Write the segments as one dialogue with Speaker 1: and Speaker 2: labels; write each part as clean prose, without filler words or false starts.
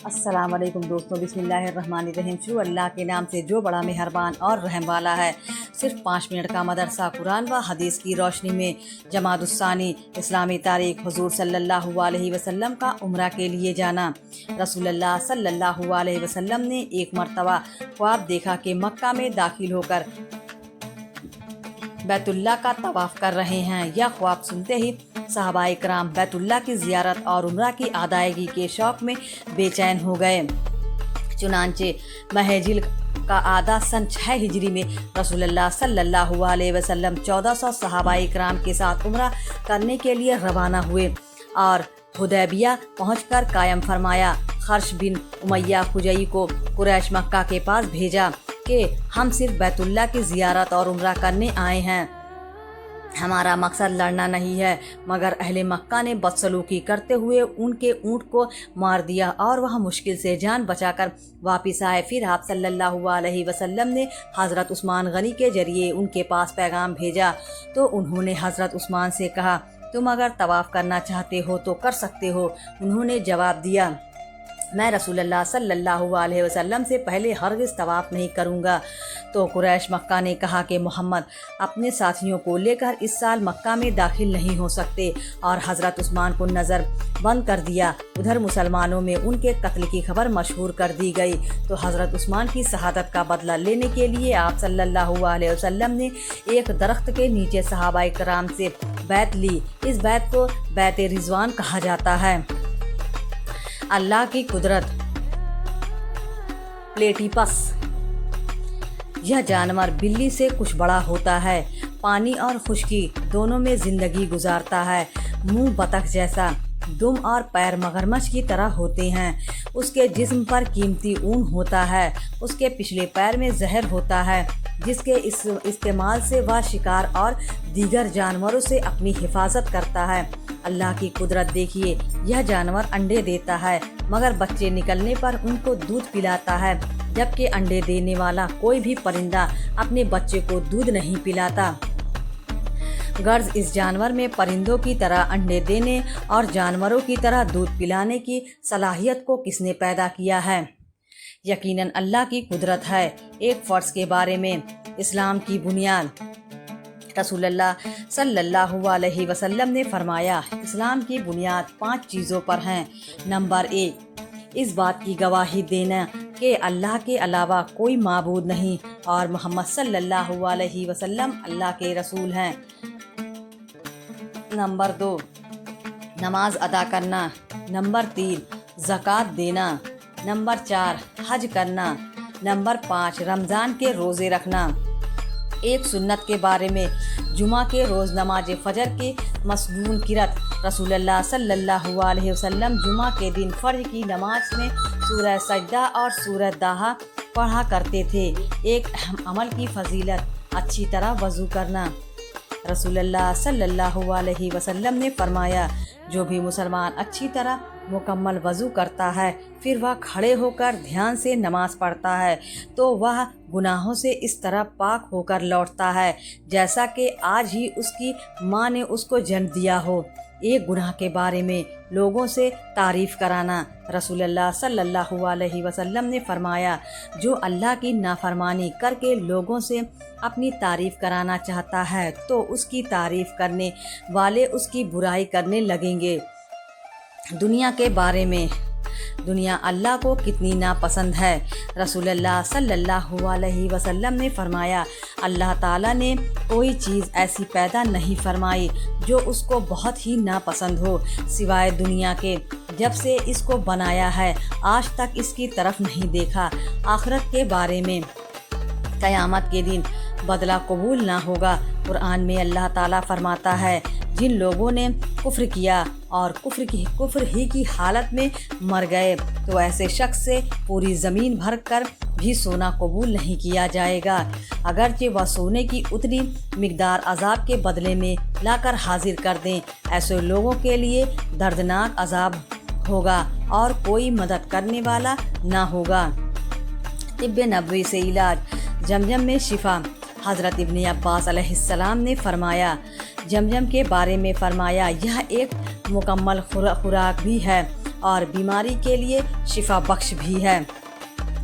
Speaker 1: अस्सलाम वालेकुम दोस्तों, बिस्मिल्लाहिर्रहमानिर्रहीम। शुरू अल्लाह के नाम से जो बड़ा मेहरबान और रहम वाला है। सिर्फ 5 मिनट का मदरसा कुरान व हदीस की रोशनी में जमादुस्सानी इस्लामी तारीख हुजूर सल्लल्लाहु अलैहि वसल्लम का उम्रा के लिए जाना। रसूलुल्लाह सल्लल्लाहु अलैहि वसल्लम ने एक मरतबा ख्वाब देखा कि मक्का में दाखिल होकर बैतुल्लाह का तवाफ़ कर रहे हैं। यह ख्वाब सुनते ही सहाबाए किराम बैतुल्लाह की ज़ियारत और उम्रा की अदायगी के शौक़ में बेचैन हो गए। चुनांचे महजिल का आधा सन 6 हिजरी में रसूलुल्लाह सल्लल्लाहु अलैहि वसल्लम 1400 सहाबाए किराम के साथ उम्रा करने के लिए रवाना हुए और हुदैबिया पहुंचकर कायम फरमाया। खर्श बिन उमैया खुजई को कुरैश मक्का के पास भेजा कि हम सिर्फ बैतुल्लाह की ज़ियारत और उम्रा करने आए हैं, हमारा मकसद लड़ना नहीं है। मगर अहले मक्का ने बदसलूकी करते हुए उनके ऊँट को मार दिया और वह मुश्किल से जान बचाकर वापस आए। फिर आप सल्लल्लाहु अलैहि वसल्लम ने हज़रत उस्मान गनी के ज़रिए उनके पास पैगाम भेजा तो उन्होंने हज़रत उस्मान से कहा, तुम अगर तवाफ़ करना चाहते हो तो कर सकते हो। उन्होंने जवाब दिया, मैं रसूलुल्लाह सल्लल्लाहु अलैहि वसल्लम से पहले हरगिज़ तवाफ़ नहीं करूँगा। तो कुरैश मक्का ने कहा कि मोहम्मद अपने साथियों को लेकर इस साल मक्का में दाखिल नहीं हो सकते और हज़रत उस्मान को नज़र बंद कर दिया। उधर मुसलमानों में उनके कत्ल की खबर मशहूर कर दी गई तो हज़रत उस्मान की शहादत का बदला लेने के लिए आप सल्लल्लाहु अलैहि वसल्लम ने एक दरख्त के नीचे सहाबाए किराम से बैत ली। इस बैत को बैत रिज़वान कहा जाता है। अल्लाह की कुदरत। प्लेटिपस यह जानवर बिल्ली से कुछ बड़ा होता है। पानी और खुश्की दोनों में ज़िंदगी गुजारता है। मुंह बतख जैसा, दुम और पैर मगरमच्छ की तरह होते हैं। उसके जिस्म पर कीमती ऊन होता है। उसके पिछले पैर में जहर होता है जिसके इस्तेमाल से वह शिकार और दीगर जानवरों से अपनी हिफाजत करता है। अल्लाह की कुदरत देखिए, यह जानवर अंडे देता है मगर बच्चे निकलने पर उनको दूध पिलाता है, जबकि अंडे देने वाला कोई भी परिंदा अपने बच्चे को दूध नहीं पिलाता। गर्ज इस जानवर में परिंदों की तरह अंडे देने और जानवरों की तरह दूध पिलाने की सलाहियत को किसने पैदा किया है? यकीनन अल्लाह की कुदरत है। एक फ़र्ज के बारे में इस्लाम की बुनियाद। रसूलुल्लाह सल्लल्लाहु अलैहि वसल्लम ने फरमाया, इस्लाम की बुनियाद 5 चीज़ों पर हैं। नंबर 1, इस बात की गवाही देना कि अल्लाह के अलावा कोई माबूद नहीं और मोहम्मद सल्लल्लाहु अलैहि वसल्लम अल्लाह के रसूल हैं। नंबर 2, नमाज अदा करना। नंबर 3, ज़कात देना। नंबर 4, हज करना। नंबर 5, रमज़ान के रोज़े रखना। एक सुन्नत के बारे में, जुमा के रोज़ नमाज फ़जर की मसनून किरत। रसूलुल्लाह सल्लल्लाहु अलैहि वसल्लम जुमा के दिन फ़र्ज की नमाज में सूरह सजदा और सूरह दाहा पढ़ा करते थे। एक अहम अमल की फजीलत, अच्छी तरह वज़ू करना। रसूलुल्लाह सल्लल्लाहु अलैहि वसल्लम ने फरमाया, जो भी मुसलमान अच्छी तरह मुकम्मल वज़ू करता है फिर वह खड़े होकर ध्यान से नमाज पढ़ता है तो वह गुनाहों से इस तरह पाक होकर लौटता है जैसा कि आज ही उसकी माँ ने उसको जन्म दिया हो। एक गुनाह के बारे में लोगों से तारीफ़ कराना। रसूलुल्लाह सल्लल्लाहु अलैहि वसल्लम ने फरमाया, जो अल्लाह की नाफरमानी करके लोगों से अपनी तारीफ़ कराना चाहता है तो उसकी तारीफ़ करने वाले उसकी बुराई करने लगेंगे। दुनिया के बारे में, दुनिया अल्लाह को कितनी नापसंद है। रसूलुल्लाह सल्लल्लाहु अलैहि वसल्लम ने फरमाया, अल्लाह ताला ने कोई चीज़ ऐसी पैदा नहीं फरमाई जो उसको बहुत ही नापसंद हो सिवाय दुनिया के। जब से इसको बनाया है आज तक इसकी तरफ नहीं देखा। आखिरत के बारे में, क़यामत के दिन बदला कबूल ना होगा। कुरान में अल्लाह ताला फरमाता है, जिन लोगों ने कुफ्र किया और कुफ्र ही की हालत में मर गए तो ऐसे शख्स से पूरी ज़मीन भर कर भी सोना कबूल नहीं किया जाएगा, अगरचे वह सोने की उतनी मिकदार अजाब के बदले में लाकर हाजिर कर दें। ऐसे लोगों के लिए दर्दनाक अजाब होगा और कोई मदद करने वाला ना होगा। तिब्ब नबवी से इलाज, जमजम में शिफा। हज़रत इब्न अब्बास अलैहिस्सलाम ने फरमाया, जमजम के बारे में फरमाया, यह एक मुकम्मल खुराक भी है اور بیماری کے لیے شفا بخش بھی ہے۔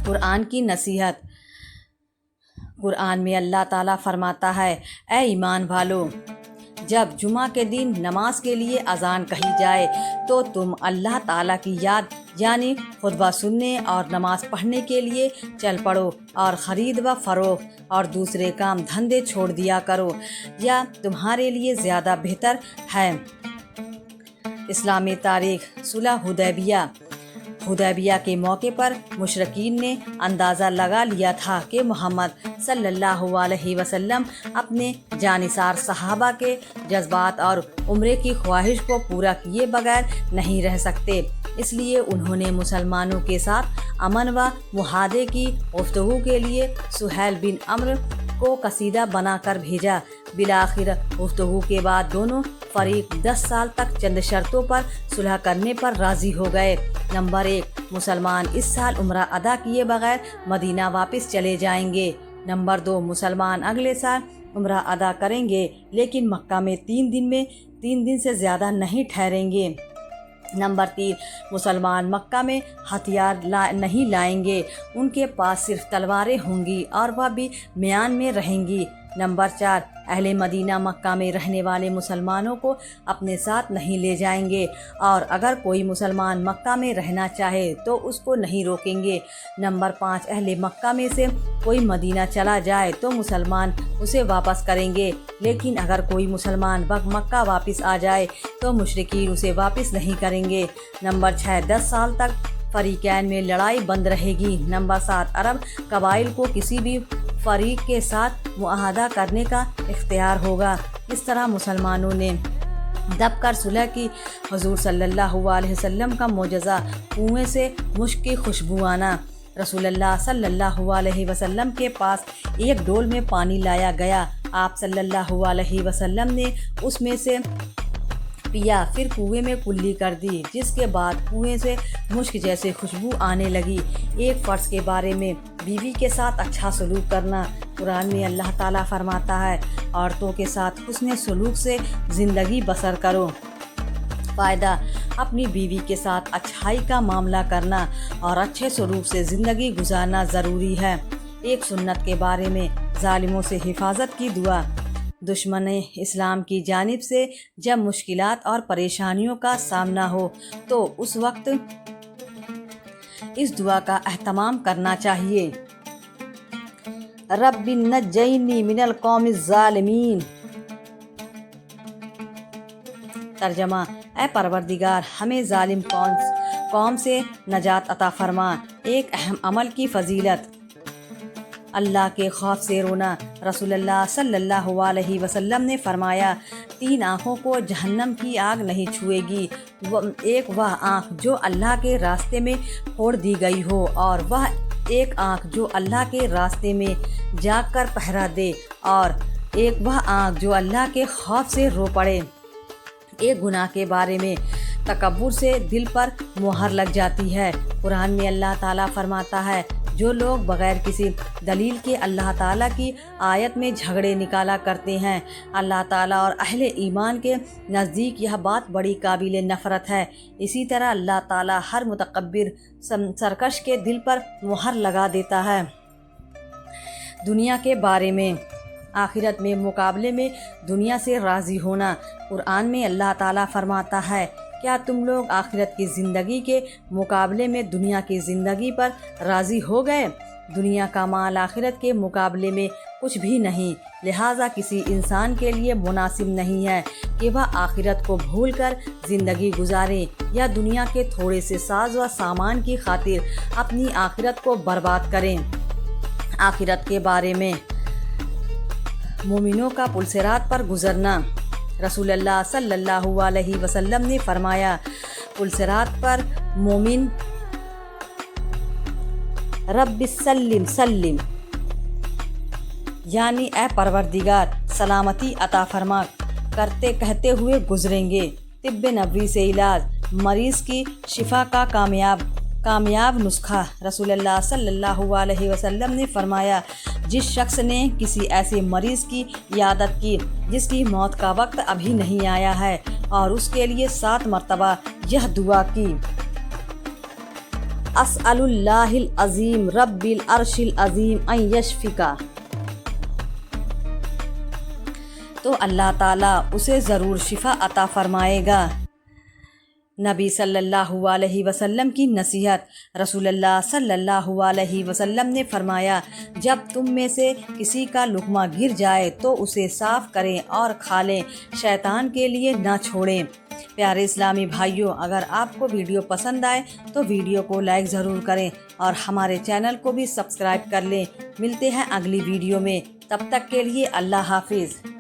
Speaker 1: قرآن کی نصیحت۔ قرآن میں اللہ تعالیٰ فرماتا ہے، اے ایمان والو، جب جمعہ کے دن نماز کے لیے اذان کہی جائے تو تم اللہ تعالیٰ کی یاد یعنی خطبہ سننے اور نماز پڑھنے کے لیے چل پڑو، اور خرید و فروخت اور دوسرے کام دھندے چھوڑ دیا کرو، یا تمہارے لیے زیادہ بہتر ہے۔ اسلامی تاریخ۔ صلح حدیبیہ کے موقع پر مشرکین نے اندازہ لگا لیا تھا کہ محمد صلی اللہ علیہ وسلم اپنے جانثار صحابہ کے جذبات اور عمرے کی خواہش کو پورا کیے بغیر نہیں رہ سکتے، اس لیے انہوں نے مسلمانوں کے ساتھ امن و معاہدے کی گفتگو کے لیے سہیل بن عمرو کو قصیدہ بنا کر بھیجا۔ بالآخر گفتگو کے بعد دونوں فریق 10 سال تک چند شرطوں پر صلح کرنے پر راضی ہو گئے۔ نمبر 1، مسلمان اس سال عمرہ ادا کیے بغیر مدینہ واپس چلے جائیں گے۔ نمبر 2، مسلمان اگلے سال عمرہ ادا کریں گے لیکن مکہ میں 3 دن سے زیادہ نہیں ٹھہریں گے۔ نمبر 3، مسلمان مکہ میں ہتھیار نہیں لائیں گے، ان کے پاس صرف تلواریں ہوں گی اور وہ بھی میان میں رہیں گی۔ نمبر 4، اہل مدینہ مکہ میں رہنے والے مسلمانوں کو اپنے ساتھ نہیں لے جائیں گے، اور اگر کوئی مسلمان مکہ میں رہنا چاہے تو اس کو نہیں روکیں گے۔ نمبر 5، اہل مکہ میں سے کوئی مدینہ چلا جائے تو مسلمان اسے واپس کریں گے، لیکن اگر کوئی مسلمان مکہ واپس آ جائے تو مشرکین اسے واپس نہیں کریں گے۔ نمبر 6، 10 سال تک فریقین میں لڑائی بند رہے گی۔ نمبر 7، عرب قبائل کو کسی بھی فریق کے ساتھ معاہدہ کرنے کا اختیار ہوگا۔ اس طرح مسلمانوں نے دب کر صلح کی۔ حضور صلی اللہ علیہ وسلم کا معجزہ، کنویں سے مشک کی خوشبو آنا۔ رسول اللہ صلی اللہ علیہ وسلم کے پاس ایک ڈول میں پانی لایا گیا، آپ صلی اللہ علیہ وسلم نے اس میں سے پیا، پھر کنویں میں کلی کر دی، جس کے بعد کنویں سے مشک جیسے خوشبو آنے لگی۔ ایک فرض کے بارے میں بیوی کے ساتھ اچھا سلوک کرنا۔ قرآن میں اللہ تعالیٰ فرماتا ہے، عورتوں کے ساتھ حسن سلوک سے زندگی بسر کرو۔ فائدہ، اپنی بیوی کے ساتھ اچھائی کا معاملہ کرنا اور اچھے سلوک سے زندگی گزارنا ضروری ہے۔ ایک سنت کے بارے میں ظالموں سے حفاظت کی دعا۔ دشمن اسلام کی جانب سے جب مشکلات اور پریشانیوں کا سامنا ہو تو اس وقت اس دعا کا اہتمام کرنا چاہیے۔ رب نجینی من القوم الظالمین۔ ترجمہ، اے پروردگار ہمیں ظالم قوم سے نجات عطا فرما۔ ایک اہم عمل کی فضیلت، اللہ کے خوف سے رونا۔ رسول اللہ صلی اللہ علیہ وسلم نے فرمایا، 3 آنکھوں کو جہنم کی آگ نہیں چھوئے گی۔ ایک وہ آنکھ جو اللہ کے راستے میں پھوڑ دی گئی ہو، اور وہ ایک آنکھ جو اللہ کے راستے میں جاگ کر پہرا دے، اور ایک وہ آنکھ جو اللہ کے خوف سے رو پڑے۔ ایک گناہ کے بارے میں تکبر سے دل پر مہر لگ جاتی ہے۔ قرآن میں اللہ تعالیٰ فرماتا ہے، جو لوگ بغیر کسی دلیل کے اللہ تعالیٰ کی آیت میں جھگڑے نکالا کرتے ہیں، اللہ تعالیٰ اور اہل ایمان کے نزدیک یہ بات بڑی قابل نفرت ہے۔ اسی طرح اللہ تعالیٰ ہر متکبر سرکش کے دل پر مہر لگا دیتا ہے۔ دنیا کے بارے میں، آخرت میں مقابلے میں دنیا سے راضی ہونا۔ قرآن میں اللہ تعالیٰ فرماتا ہے، کیا تم لوگ آخرت کی زندگی کے مقابلے میں دنیا کی زندگی پر راضی ہو گئے؟ دنیا کا مال آخرت کے مقابلے میں کچھ بھی نہیں، لہٰذا کسی انسان کے لیے مناسب نہیں ہے کہ وہ آخرت کو بھول کر زندگی گزارے یا دنیا کے تھوڑے سے ساز و سامان کی خاطر اپنی آخرت کو برباد کریں۔ آخرت کے بارے میں، مومنوں کا پلصراط پر گزرنا۔ رسول اللہ صلی اللہ علیہ وسلم نے فرمایا، پلصراط پر مومن رب سلم سلم، یعنی اے پروردگار سلامتی عطا فرما کہتے ہوئے گزریں گے۔ طب نبوی سے علاج، مریض کی شفا کا کامیاب نسخہ۔ رسول اللہ صلی اللہ علیہ وسلم نے فرمایا، جس شخص نے کسی ایسے مریض کی عیادت کی جس کی موت کا وقت ابھی نہیں آیا ہے، اور اس کے لیے 7 مرتبہ یہ دعا کی، اسأل اللہ العظیم رب العرش العظیم ان یشفیکا، تو اللہ تعالیٰ اسے ضرور شفا عطا فرمائے گا۔ نبی صلی اللہ علیہ وسلم کی نصیحت۔ رسول اللہ صلی اللہ علیہ وسلم نے فرمایا، جب تم میں سے کسی کا لقمہ گر جائے تو اسے صاف کریں اور کھا لیں، شیطان کے لیے نہ چھوڑیں۔ پیارے اسلامی بھائیوں، اگر آپ کو ویڈیو پسند آئے تو ویڈیو کو لائک ضرور کریں اور ہمارے چینل کو بھی سبسکرائب کر لیں۔ ملتے ہیں اگلی ویڈیو میں، تب تک کے لیے اللہ حافظ۔